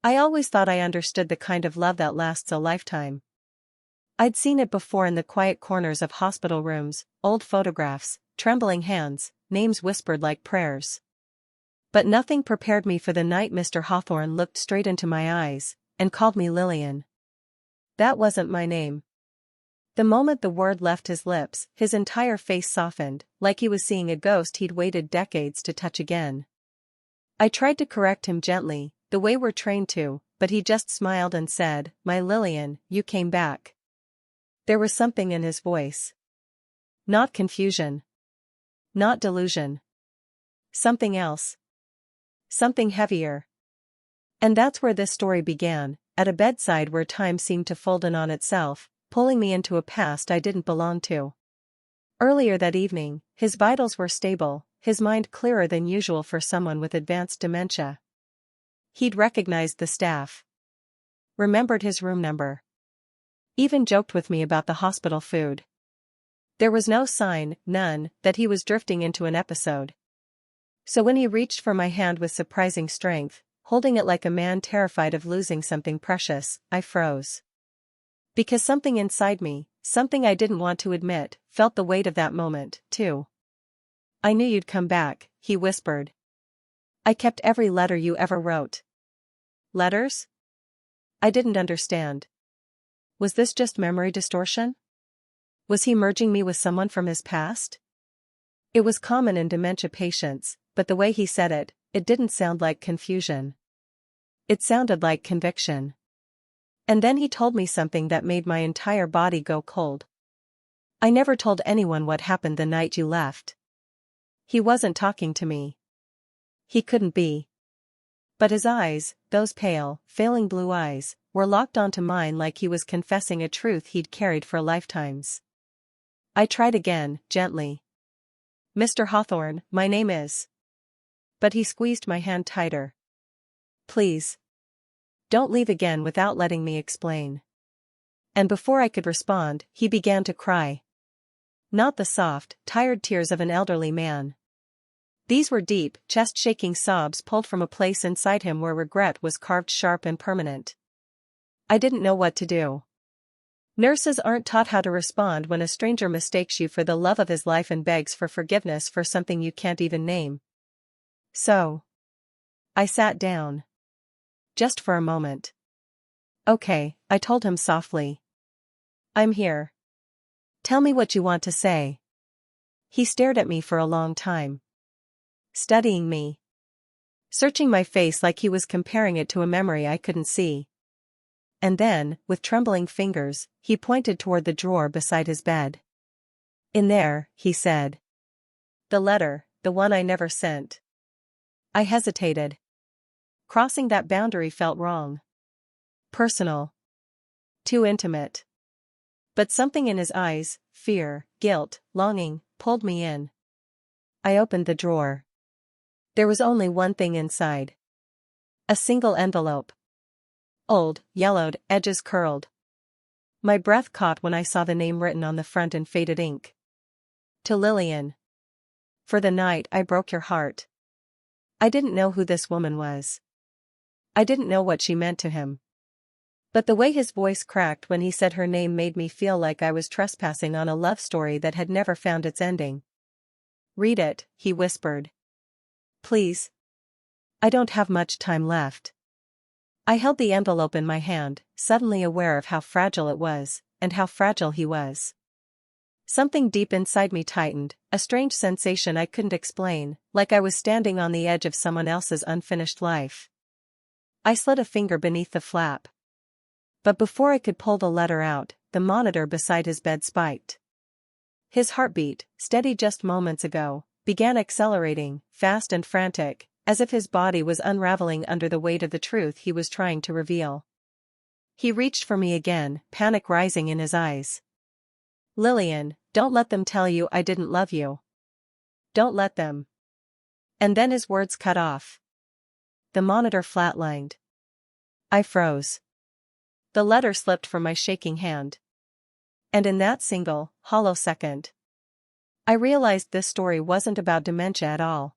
I always thought I understood the kind of love that lasts a lifetime. I'd seen it before in the quiet corners of hospital rooms, old photographs, trembling hands, names whispered like prayers. But nothing prepared me for the night Mr. Hawthorne looked straight into my eyes and called me Lillian. That wasn't my name. The moment the word left his lips, his entire face softened, like he was seeing a ghost he'd waited decades to touch again. I tried to correct him gently, the way we're trained to, but he just smiled and said, "My Lillian, you came back." There was something in his voice. Not confusion. Not delusion. Something else. Something heavier. And that's where this story began, at a bedside where time seemed to fold in on itself, pulling me into a past I didn't belong to. Earlier that evening, his vitals were stable, his mind clearer than usual for someone with advanced dementia. He'd recognized the staff. Remembered his room number. Even joked with me about the hospital food. There was no sign, none, that he was drifting into an episode. So when he reached for my hand with surprising strength, holding it like a man terrified of losing something precious, I froze. Because something inside me, something I didn't want to admit, felt the weight of that moment, too. "I knew you'd come back," he whispered. "I kept every letter you ever wrote." Letters? I didn't understand. Was this just memory distortion? Was he merging me with someone from his past? It was common in dementia patients, but the way he said it, it didn't sound like confusion. It sounded like conviction. And then he told me something that made my entire body go cold. "I never told anyone what happened the night you left." He wasn't talking to me. He couldn't be. But his eyes, those pale, failing blue eyes, were locked onto mine like he was confessing a truth he'd carried for lifetimes. I tried again, gently. "Mr. Hawthorne, my name is..." But he squeezed my hand tighter. "Please. Don't leave again without letting me explain." And before I could respond, he began to cry. Not the soft, tired tears of an elderly man. These were deep, chest-shaking sobs pulled from a place inside him where regret was carved sharp and permanent. I didn't know what to do. Nurses aren't taught how to respond when a stranger mistakes you for the love of his life and begs for forgiveness for something you can't even name. So I sat down. Just for a moment. "Okay," I told him softly. "I'm here. Tell me what you want to say." He stared at me for a long time. Studying me. Searching my face like he was comparing it to a memory I couldn't see. And then, with trembling fingers, he pointed toward the drawer beside his bed. "In there," he said. "The letter, the one I never sent." I hesitated. Crossing that boundary felt wrong. Personal. Too intimate. But something in his eyes, fear, guilt, longing, pulled me in. I opened the drawer. There was only one thing inside. A single envelope. Old, yellowed, edges curled. My breath caught when I saw the name written on the front in faded ink. To Lillian. For the night I broke your heart. I didn't know who this woman was. I didn't know what she meant to him. But the way his voice cracked when he said her name made me feel like I was trespassing on a love story that had never found its ending. "Read it," he whispered. "Please. I don't have much time left." I held the envelope in my hand, suddenly aware of how fragile it was, and how fragile he was. Something deep inside me tightened, a strange sensation I couldn't explain, like I was standing on the edge of someone else's unfinished life. I slid a finger beneath the flap. But before I could pull the letter out, the monitor beside his bed spiked. His heartbeat, steady just moments ago, began accelerating, fast and frantic, as if his body was unraveling under the weight of the truth he was trying to reveal. He reached for me again, panic rising in his eyes. "Lillian, don't let them tell you I didn't love you. Don't let them." And then his words cut off. The monitor flatlined. I froze. The letter slipped from my shaking hand. And in that single, hollow second, I realized this story wasn't about dementia at all.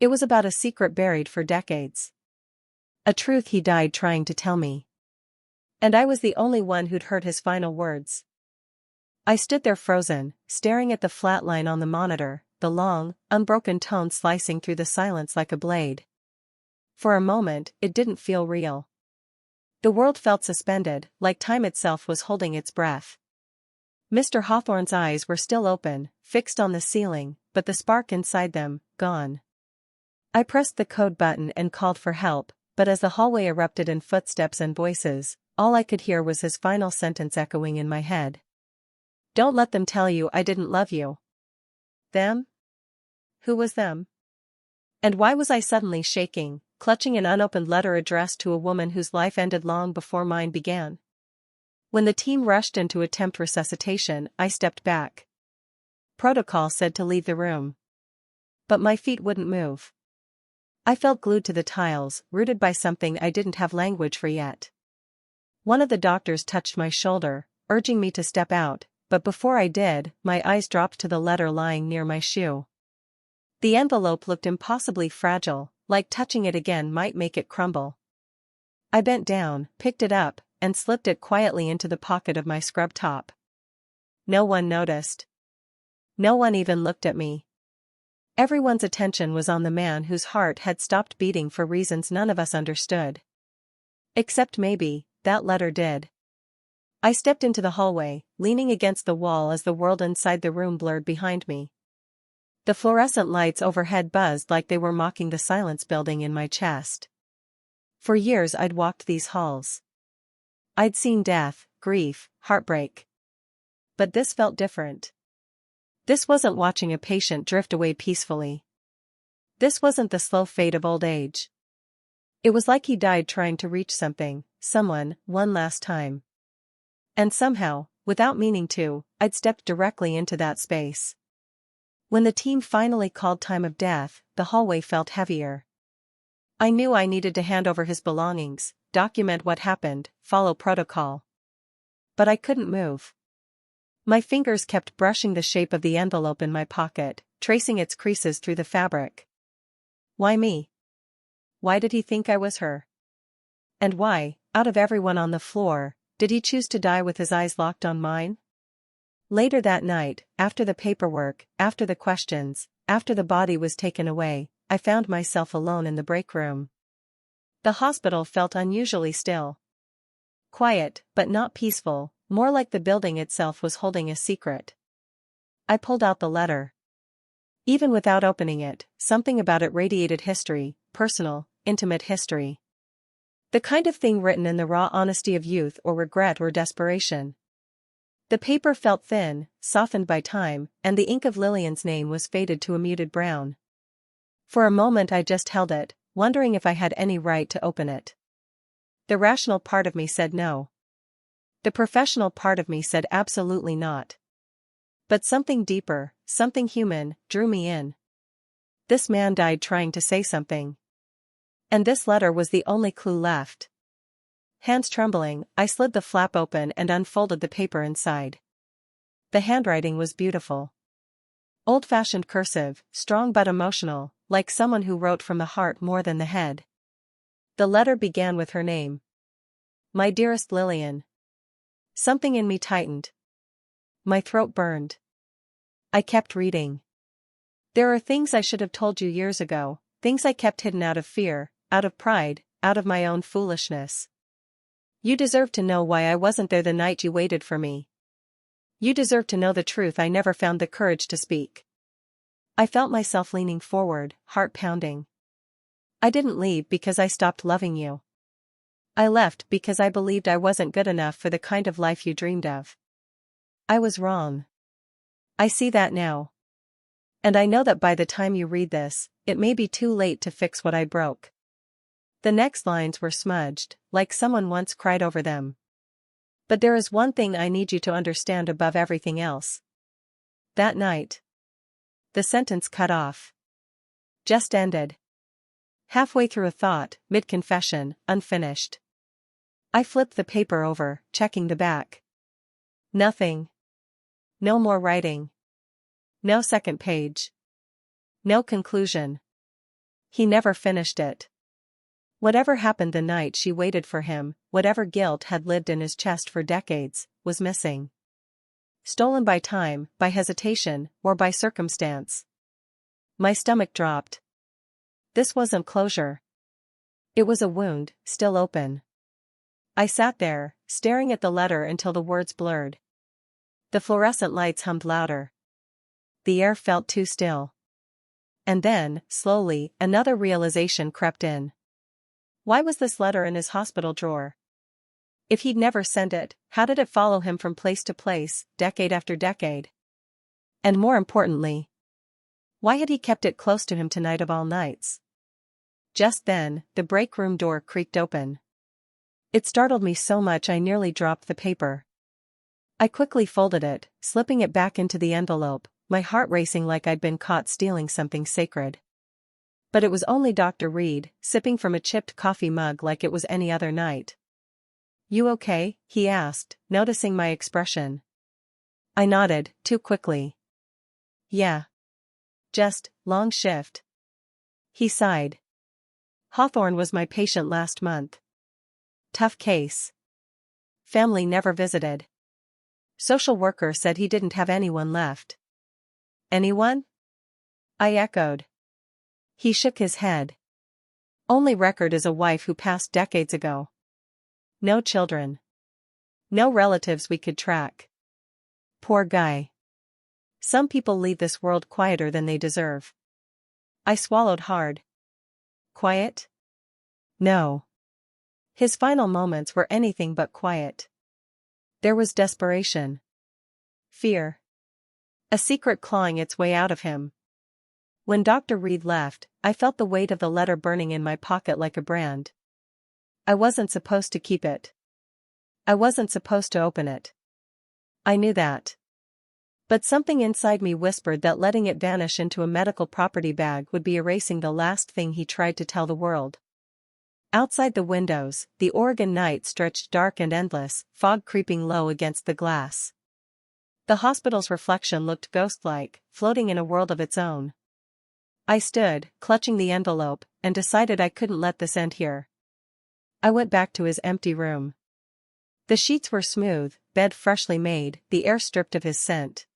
It was about a secret buried for decades. A truth he died trying to tell me. And I was the only one who'd heard his final words. I stood there frozen, staring at the flat line on the monitor, the long, unbroken tone slicing through the silence like a blade. For a moment, it didn't feel real. The world felt suspended, like time itself was holding its breath. Mr. Hawthorne's eyes were still open, fixed on the ceiling, but the spark inside them, gone. I pressed the code button and called for help, but as the hallway erupted in footsteps and voices, all I could hear was his final sentence echoing in my head. Don't let them tell you I didn't love you. Them? Who was them? And why was I suddenly shaking, clutching an unopened letter addressed to a woman whose life ended long before mine began? When the team rushed in to attempt resuscitation, I stepped back. Protocol said to leave the room. But my feet wouldn't move. I felt glued to the tiles, rooted by something I didn't have language for yet. One of the doctors touched my shoulder, urging me to step out, but before I did, my eyes dropped to the letter lying near my shoe. The envelope looked impossibly fragile, like touching it again might make it crumble. I bent down, picked it up, and slipped it quietly into the pocket of my scrub top. No one noticed. No one even looked at me. Everyone's attention was on the man whose heart had stopped beating for reasons none of us understood. Except maybe, that letter did. I stepped into the hallway, leaning against the wall as the world inside the room blurred behind me. The fluorescent lights overhead buzzed like they were mocking the silence building in my chest. For years I'd walked these halls. I'd seen death, grief, heartbreak. But this felt different. This wasn't watching a patient drift away peacefully. This wasn't the slow fate of old age. It was like he died trying to reach something, someone, one last time. And somehow, without meaning to, I'd stepped directly into that space. When the team finally called time of death, the hallway felt heavier. I knew I needed to hand over his belongings, document what happened, follow protocol. But I couldn't move. My fingers kept brushing the shape of the envelope in my pocket, tracing its creases through the fabric. Why me? Why did he think I was her? And why, out of everyone on the floor, did he choose to die with his eyes locked on mine? Later that night, after the paperwork, after the questions, after the body was taken away, I found myself alone in the break room. The hospital felt unusually still. Quiet, but not peaceful, more like the building itself was holding a secret. I pulled out the letter. Even without opening it, something about it radiated history, personal, intimate history. The kind of thing written in the raw honesty of youth or regret or desperation. The paper felt thin, softened by time, and the ink of Lillian's name was faded to a muted brown. For a moment I just held it, wondering if I had any right to open it. The rational part of me said no. The professional part of me said absolutely not. But something deeper, something human, drew me in. This man died trying to say something. And this letter was the only clue left. Hands trembling, I slid the flap open and unfolded the paper inside. The handwriting was beautiful. Old-fashioned cursive, strong but emotional, like someone who wrote from the heart more than the head. The letter began with her name. My dearest Lillian. Something in me tightened. My throat burned. I kept reading. There are things I should have told you years ago, things I kept hidden out of fear, out of pride, out of my own foolishness. You deserve to know why I wasn't there the night you waited for me. You deserve to know the truth I never found the courage to speak. I felt myself leaning forward, heart pounding. I didn't leave because I stopped loving you. I left because I believed I wasn't good enough for the kind of life you dreamed of. I was wrong. I see that now. And I know that by the time you read this, it may be too late to fix what I broke. The next lines were smudged, like someone once cried over them. But there is one thing I need you to understand above everything else. That night. The sentence cut off. Just ended. Halfway through a thought, mid-confession, unfinished. I flipped the paper over, checking the back. Nothing. No more writing. No second page. No conclusion. He never finished it. Whatever happened the night she waited for him, whatever guilt had lived in his chest for decades, was missing. Stolen by time, by hesitation, or by circumstance. My stomach dropped. This wasn't closure. It was a wound, still open. I sat there, staring at the letter until the words blurred. The fluorescent lights hummed louder. The air felt too still. And then, slowly, another realization crept in. Why was this letter in his hospital drawer? If he'd never sent it, how did it follow him from place to place, decade after decade? And more importantly, why had he kept it close to him tonight of all nights? Just then, the break room door creaked open. It startled me so much I nearly dropped the paper. I quickly folded it, slipping it back into the envelope, my heart racing like I'd been caught stealing something sacred. But it was only Dr. Reed, sipping from a chipped coffee mug like it was any other night. "You okay?" he asked, noticing my expression. I nodded, too quickly. "Yeah. Just, long shift." He sighed. "Hawthorne was my patient last month. Tough case. Family never visited. Social worker said he didn't have anyone left." "Anyone?" I echoed. He shook his head. "Only record is a wife who passed decades ago. No children. No relatives we could track. Poor guy. Some people leave this world quieter than they deserve." I swallowed hard. Quiet? No. His final moments were anything but quiet. There was desperation. Fear. A secret clawing its way out of him. When Dr. Reed left, I felt the weight of the letter burning in my pocket like a brand. I wasn't supposed to keep it. I wasn't supposed to open it. I knew that. But something inside me whispered that letting it vanish into a medical property bag would be erasing the last thing he tried to tell the world. Outside the windows, the Oregon night stretched dark and endless, fog creeping low against the glass. The hospital's reflection looked ghost-like, floating in a world of its own. I stood, clutching the envelope, and decided I couldn't let this end here. I went back to his empty room. The sheets were smooth, bed freshly made, the air stripped of his scent.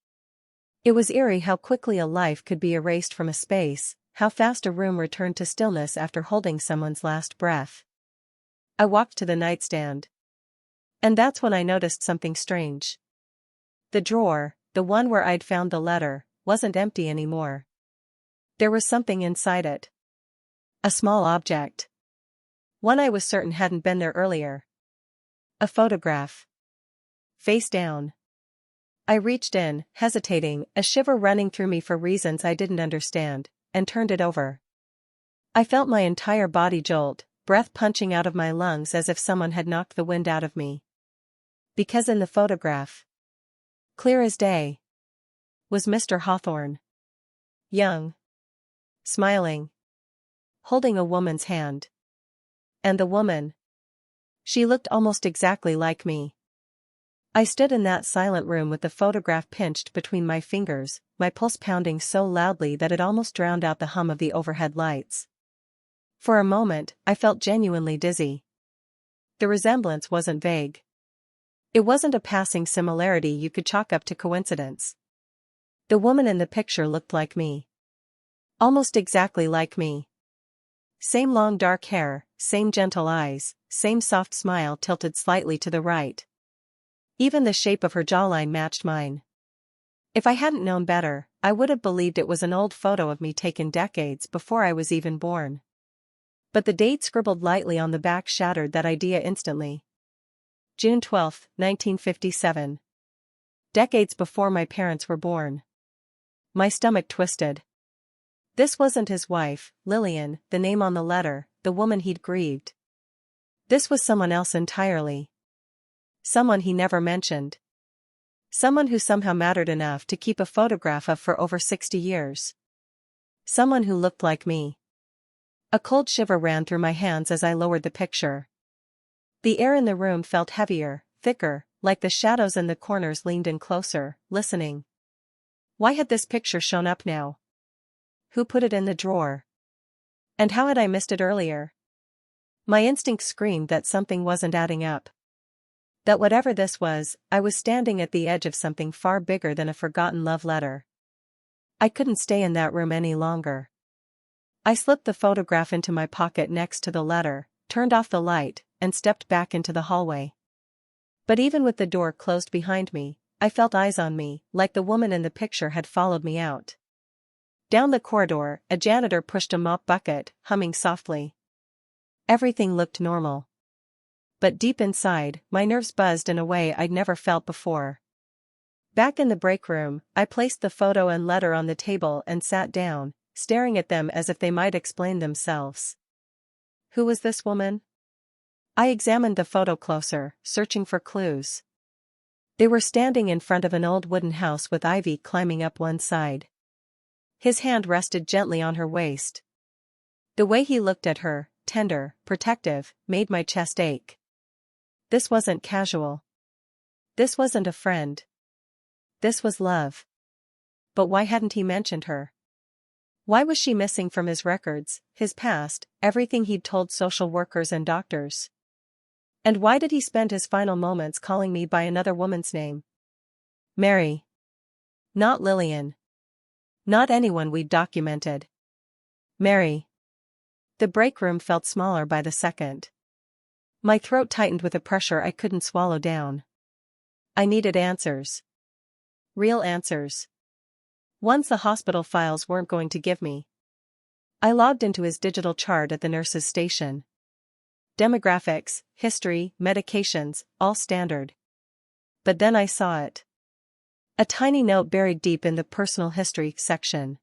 It was eerie how quickly a life could be erased from a space, how fast a room returned to stillness after holding someone's last breath. I walked to the nightstand. And that's when I noticed something strange. The drawer, the one where I'd found the letter, wasn't empty anymore. There was something inside it. A small object. One I was certain hadn't been there earlier. A photograph. Face down. I reached in, hesitating, a shiver running through me for reasons I didn't understand, and turned it over. I felt my entire body jolt, breath punching out of my lungs as if someone had knocked the wind out of me. Because in the photograph, clear as day, was Mr. Hawthorne. Young. Smiling. Holding a woman's hand. And the woman. She looked almost exactly like me. I stood in that silent room with the photograph pinched between my fingers, my pulse pounding so loudly that it almost drowned out the hum of the overhead lights. For a moment, I felt genuinely dizzy. The resemblance wasn't vague. It wasn't a passing similarity you could chalk up to coincidence. The woman in the picture looked like me. Almost exactly like me. Same long dark hair, same gentle eyes, same soft smile tilted slightly to the right. Even the shape of her jawline matched mine. If I hadn't known better, I would have believed it was an old photo of me taken decades before I was even born. But the date scribbled lightly on the back shattered that idea instantly. June 12, 1957. Decades before my parents were born. My stomach twisted. This wasn't his wife, Lillian, the name on the letter, the woman he'd grieved. This was someone else entirely. Someone he never mentioned. Someone who somehow mattered enough to keep a photograph of for over 60 years. Someone who looked like me. A cold shiver ran through my hands as I lowered the picture. The air in the room felt heavier, thicker, like the shadows in the corners leaned in closer, listening. Why had this picture shown up now? Who put it in the drawer? And how had I missed it earlier? My instinct screamed that something wasn't adding up. That whatever this was, I was standing at the edge of something far bigger than a forgotten love letter. I couldn't stay in that room any longer. I slipped the photograph into my pocket next to the letter, turned off the light, and stepped back into the hallway. But even with the door closed behind me, I felt eyes on me, like the woman in the picture had followed me out. Down the corridor, a janitor pushed a mop bucket, humming softly. Everything looked normal. But deep inside, my nerves buzzed in a way I'd never felt before. Back in the break room, I placed the photo and letter on the table and sat down, staring at them as if they might explain themselves. Who was this woman? I examined the photo closer, searching for clues. They were standing in front of an old wooden house with ivy climbing up one side. His hand rested gently on her waist. The way he looked at her, tender, protective, made my chest ache. This wasn't casual. This wasn't a friend. This was love. But why hadn't he mentioned her? Why was she missing from his records, his past, everything he'd told social workers and doctors? And why did he spend his final moments calling me by another woman's name? Mary. Not Lillian. Not anyone we'd documented. Mary. The break room felt smaller by the second. My throat tightened with a pressure I couldn't swallow down. I needed answers. Real answers. Ones the hospital files weren't going to give me. I logged into his digital chart at the nurse's station. Demographics, history, medications, all standard. But then I saw it. A tiny note buried deep in the personal history section.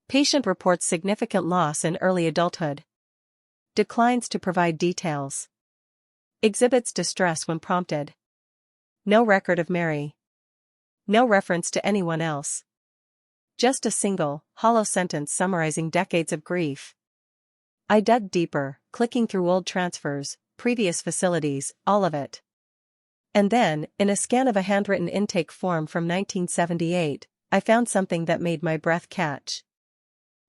Patient reports significant loss in early adulthood. Declines to provide details. Exhibits distress when prompted. No record of Mary. No reference to anyone else. Just a single, hollow sentence summarizing decades of grief. I dug deeper, clicking through old transfers, previous facilities, all of it. And then, in a scan of a handwritten intake form from 1978, I found something that made my breath catch.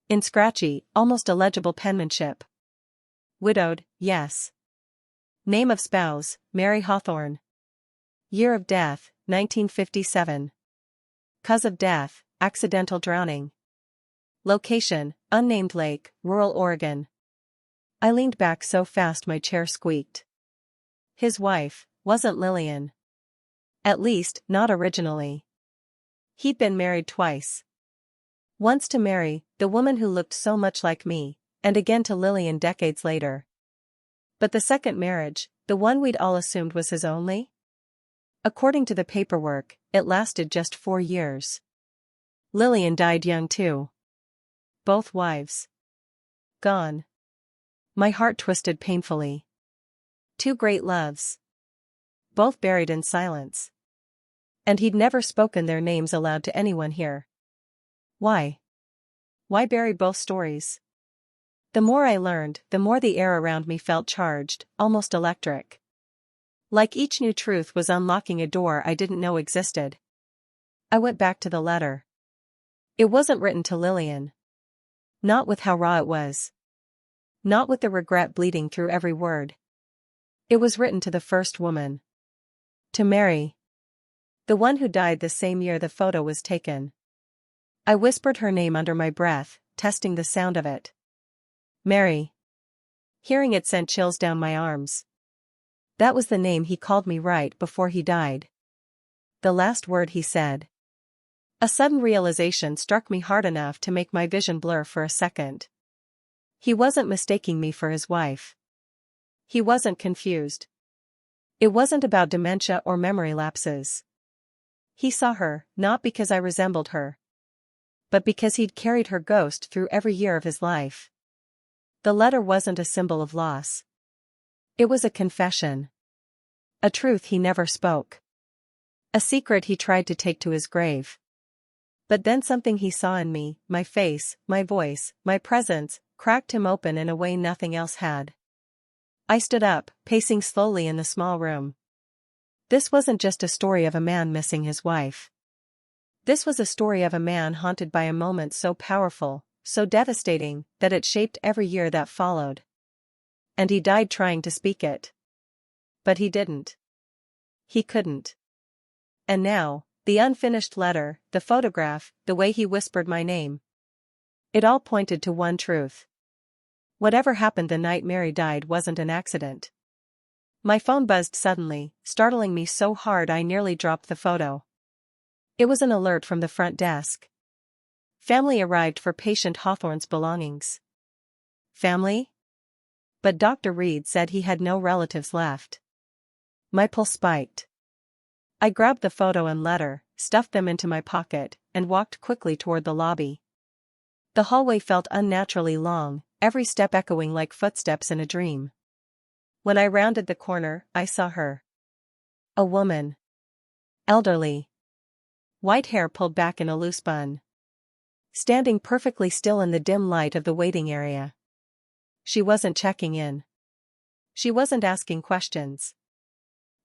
In scratchy, almost illegible penmanship. Widowed, yes. Name of spouse, Mary Hawthorne. Year of death, 1957. Cause of death, accidental drowning. Location, unnamed lake, rural Oregon. I leaned back so fast my chair squeaked. His wife wasn't Lillian. At least, not originally. He'd been married twice. Once to Mary, the woman who looked so much like me, and again to Lillian decades later. But the second marriage, the one we'd all assumed was his only? According to the paperwork, it lasted just 4 years. Lillian died young too. Both wives. Gone. My heart twisted painfully. 2 great loves. Both buried in silence. And he'd never spoken their names aloud to anyone here. Why? Why bury both stories? The more I learned, the more the air around me felt charged, almost electric. Like each new truth was unlocking a door I didn't know existed. I went back to the letter. It wasn't written to Lillian. Not with how raw it was. Not with the regret bleeding through every word. It was written to the first woman. To Mary. The one who died the same year the photo was taken. I whispered her name under my breath, testing the sound of it. Mary. Hearing it sent chills down my arms. That was the name he called me right before he died. The last word he said. A sudden realization struck me hard enough to make my vision blur for a second. He wasn't mistaking me for his wife. He wasn't confused. It wasn't about dementia or memory lapses. He saw her, not because I resembled her, but because he'd carried her ghost through every year of his life. The letter wasn't a symbol of loss. It was a confession. A truth he never spoke. A secret he tried to take to his grave. But then something he saw in me, my face, my voice, my presence, cracked him open in a way nothing else had. I stood up, pacing slowly in the small room. This wasn't just a story of a man missing his wife. This was a story of a man haunted by a moment so powerful, so devastating, that it shaped every year that followed. and he died trying to speak it. But he didn't. He couldn't. And now, the unfinished letter, the photograph, the way he whispered my name. It all pointed to one truth. Whatever happened the night Mary died wasn't an accident. My phone buzzed suddenly, startling me so hard I nearly dropped the photo. It was an alert from the front desk. Family arrived for patient Hawthorne's belongings. Family? But Dr. Reed said he had no relatives left. My pulse spiked. I grabbed the photo and letter, stuffed them into my pocket, and walked quickly toward the lobby. The hallway felt unnaturally long, every step echoing like footsteps in a dream. When I rounded the corner, I saw her. A woman. Elderly. White hair pulled back in a loose bun. Standing perfectly still in the dim light of the waiting area. She wasn't checking in. She wasn't asking questions.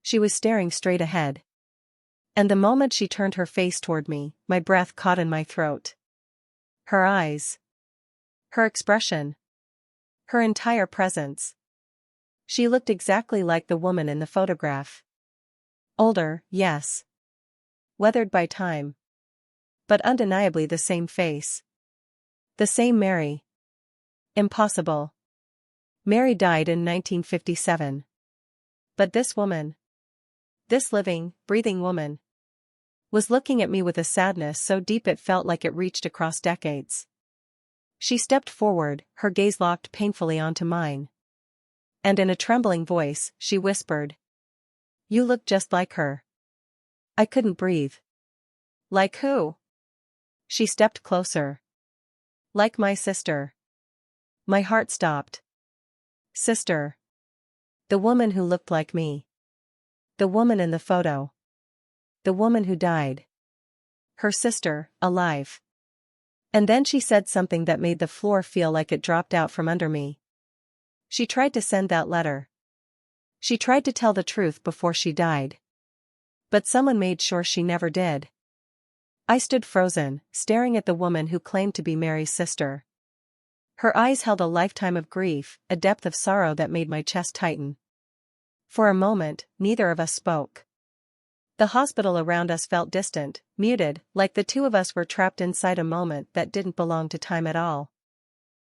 She was staring straight ahead. And the moment she turned her face toward me, my breath caught in my throat. Her eyes. Her expression. Her entire presence. She looked exactly like the woman in the photograph. Older, yes. Weathered by time. But undeniably the same face. The same Mary. Impossible. Mary died in 1957. But this woman. This living, breathing woman. Was looking at me with a sadness so deep it felt like it reached across decades. She stepped forward, her gaze locked painfully onto mine. And in a trembling voice, she whispered. You look just like her. I couldn't breathe. Like who? She stepped closer. Like my sister. My heart stopped. Sister. The woman who looked like me. The woman in the photo. The woman who died. Her sister, alive. And then she said something that made the floor feel like it dropped out from under me. She tried to send that letter. She tried to tell the truth before she died. But someone made sure she never did. I stood frozen, staring at the woman who claimed to be Mary's sister. Her eyes held a lifetime of grief, a depth of sorrow that made my chest tighten. For a moment, neither of us spoke. The hospital around us felt distant, muted, like the two of us were trapped inside a moment that didn't belong to time at all.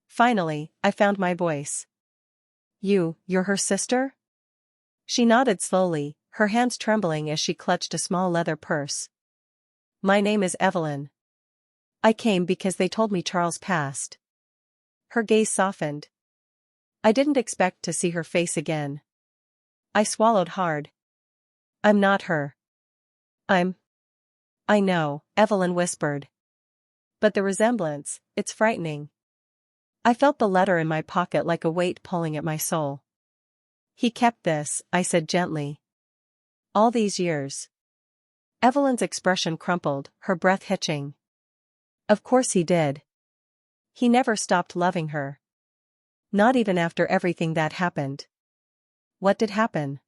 Finally, I found my voice. You're her sister? She nodded slowly, her hands trembling as she clutched a small leather purse. My name is Evelyn. I came because they told me Charles passed. Her gaze softened. I didn't expect to see her face again. I swallowed hard. I'm not her. I know, Evelyn whispered. But the resemblance, it's frightening. I felt the letter in my pocket like a weight pulling at my soul. He kept this, I said gently. All these years. Evelyn's expression crumpled, her breath hitching. Of course he did. He never stopped loving her. Not even after everything that happened. What did happen?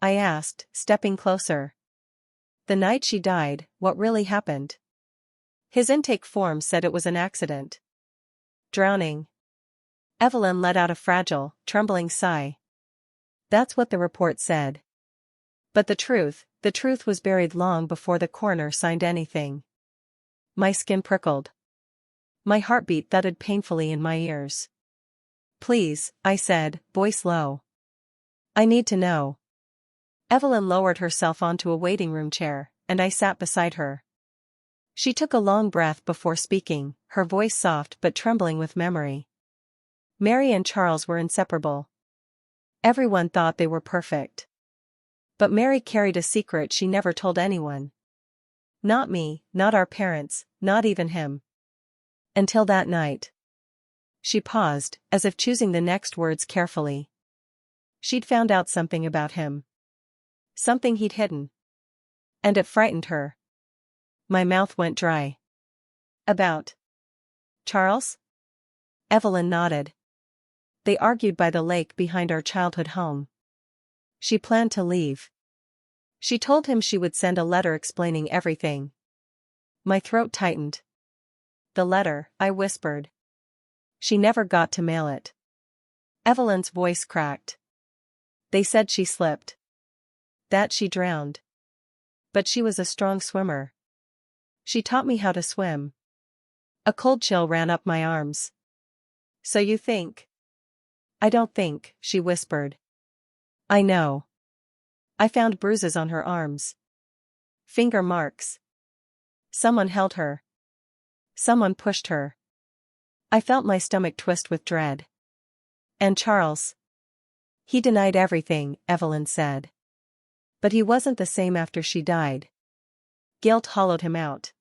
I asked, stepping closer. The night she died, what really happened? His intake form said it was an accident. Drowning. Evelyn let out a fragile, trembling sigh. That's what the report said. But the truth was buried long before the coroner signed anything. My skin prickled. My heartbeat thudded painfully in my ears. Please, I said, voice low. I need to know. Evelyn lowered herself onto a waiting room chair, and I sat beside her. She took a long breath before speaking, her voice soft but trembling with memory. Mary and Charles were inseparable. Everyone thought they were perfect. But Mary carried a secret she never told anyone. Not me, not our parents, not even him. Until that night. She paused, as if choosing the next words carefully. She'd found out something about him. Something he'd hidden. And it frightened her. My mouth went dry. About Charles? Evelyn nodded. They argued by the lake behind our childhood home. She planned to leave. She told him she would send a letter explaining everything. My throat tightened. The letter, I whispered. She never got to mail it. Evelyn's voice cracked. They said she slipped. That she drowned. But she was a strong swimmer. She taught me how to swim. A cold chill ran up my arms. So you think? I don't think, she whispered. I know. I found bruises on her arms. Finger marks. Someone held her. Someone pushed her. I felt my stomach twist with dread. And Charles? He denied everything, Evelyn said. But he wasn't the same after she died. Guilt hollowed him out.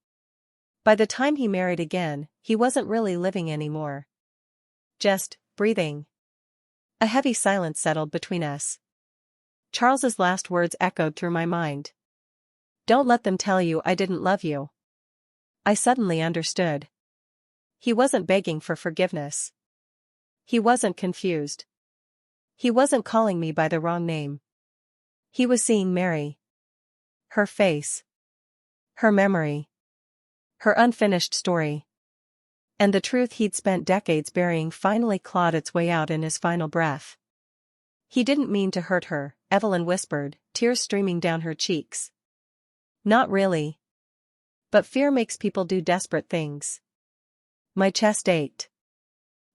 By the time he married again, he wasn't really living anymore. Just breathing. A heavy silence settled between us. Charles's last words echoed through my mind. Don't let them tell you I didn't love you. I suddenly understood. He wasn't begging for forgiveness. He wasn't confused. He wasn't calling me by the wrong name. He was seeing Mary. Her face. Her memory. Her unfinished story. And the truth he'd spent decades burying finally clawed its way out in his final breath. He didn't mean to hurt her, Evelyn whispered, tears streaming down her cheeks. Not really. But fear makes people do desperate things. My chest ached.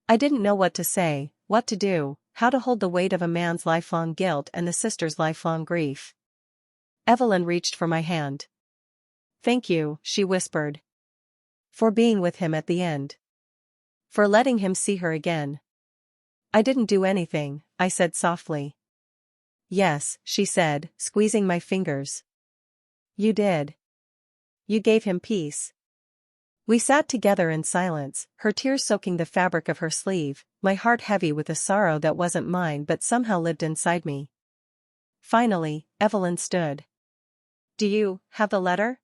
I didn't know what to say, what to do, how to hold the weight of a man's lifelong guilt and the sister's lifelong grief. Evelyn reached for my hand. Thank you, she whispered. For being with him at the end. For letting him see her again. I didn't do anything, I said softly. Yes, she said, squeezing my fingers. You did. You gave him peace. We sat together in silence, her tears soaking the fabric of her sleeve, my heart heavy with a sorrow that wasn't mine but somehow lived inside me. Finally, Evelyn stood. Do you have the letter?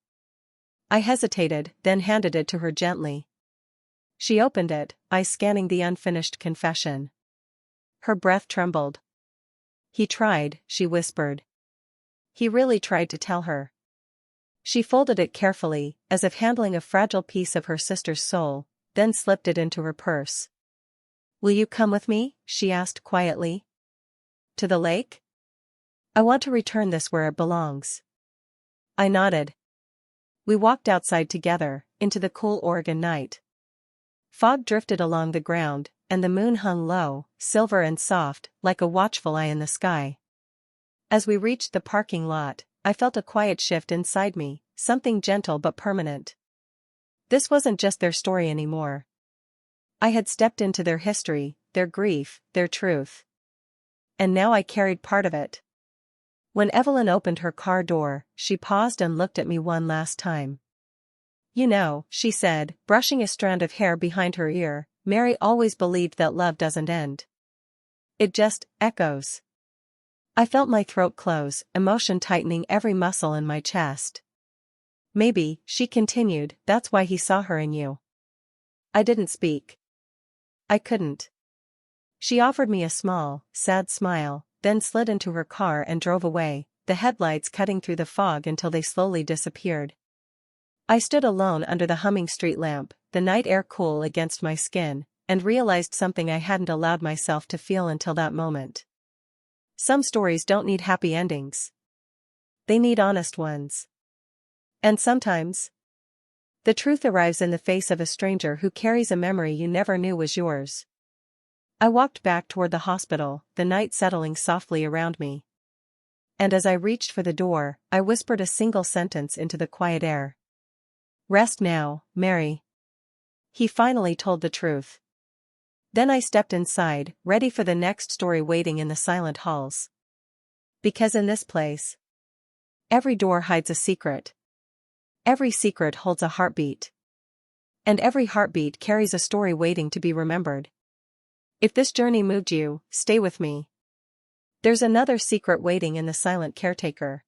I hesitated, then handed it to her gently. She opened it, eyes scanning the unfinished confession. Her breath trembled. He tried, she whispered. He really tried to tell her. She folded it carefully, as if handling a fragile piece of her sister's soul, then slipped it into her purse. Will you come with me? She asked quietly. To the lake? I want to return this where it belongs. I nodded. We walked outside together, into the cool Oregon night. Fog drifted along the ground, and the moon hung low, silver and soft, like a watchful eye in the sky. As we reached the parking lot, I felt a quiet shift inside me, something gentle but permanent. This wasn't just their story anymore. I had stepped into their history, their grief, their truth. And now I carried part of it. When Evelyn opened her car door, she paused and looked at me one last time. You know, she said, brushing a strand of hair behind her ear, Mary always believed that love doesn't end. It just echoes. I felt my throat close, emotion tightening every muscle in my chest. Maybe, she continued, that's why he saw her in you. I didn't speak. I couldn't. She offered me a small, sad smile, then slid into her car and drove away, the headlights cutting through the fog until they slowly disappeared. I stood alone under the humming street lamp, the night air cool against my skin, and realized something I hadn't allowed myself to feel until that moment. Some stories don't need happy endings. They need honest ones. And sometimes, the truth arrives in the face of a stranger who carries a memory you never knew was yours. I walked back toward the hospital, the night settling softly around me. And as I reached for the door, I whispered a single sentence into the quiet air. Rest now, Mary. He finally told the truth. Then I stepped inside, ready for the next story waiting in the silent halls. Because in this place, every door hides a secret. Every secret holds a heartbeat. And every heartbeat carries a story waiting to be remembered. If this journey moved you, stay with me. There's another secret waiting in the silent caretaker.